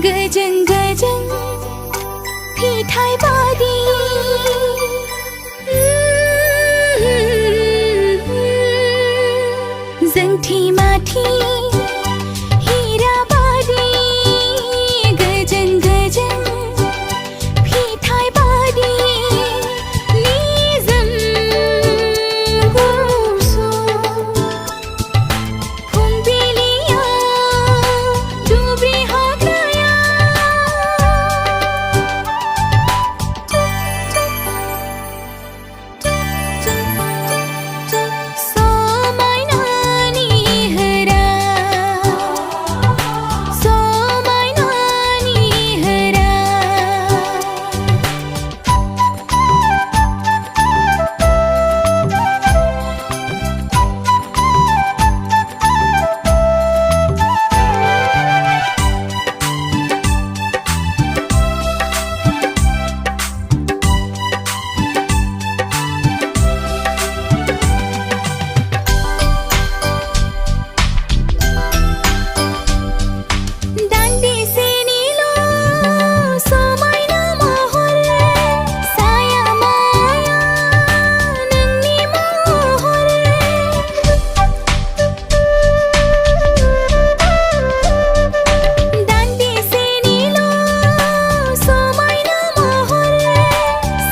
गजं गजं फिथाइ बादि जोंथि माथि हीरा बादि गजं गजं फिथाइ बादि निजोम गुसु फुंबिलिया दुब्रि हाग्राया समायनानि होरा समायनानि होरा दान्दिसेनिल' समायना महर साया माया नोंनि महर दान्दिसेनिल' समायना महर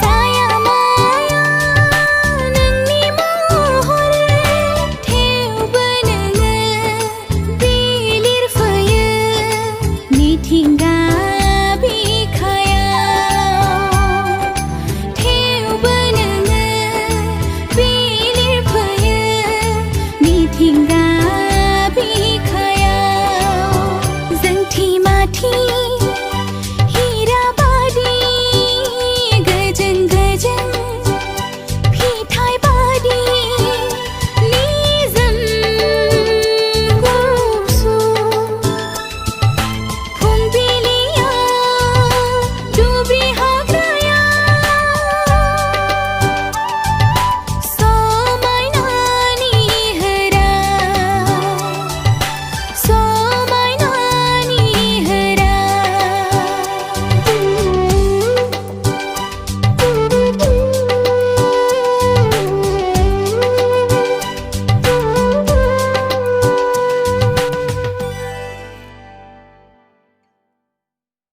साया माया नोंनि महर थेवबो नोङो बिलिरफैयो मिथिंगा बिखायाव थेवबो नोङो बिलिरफैयो मिथिंगा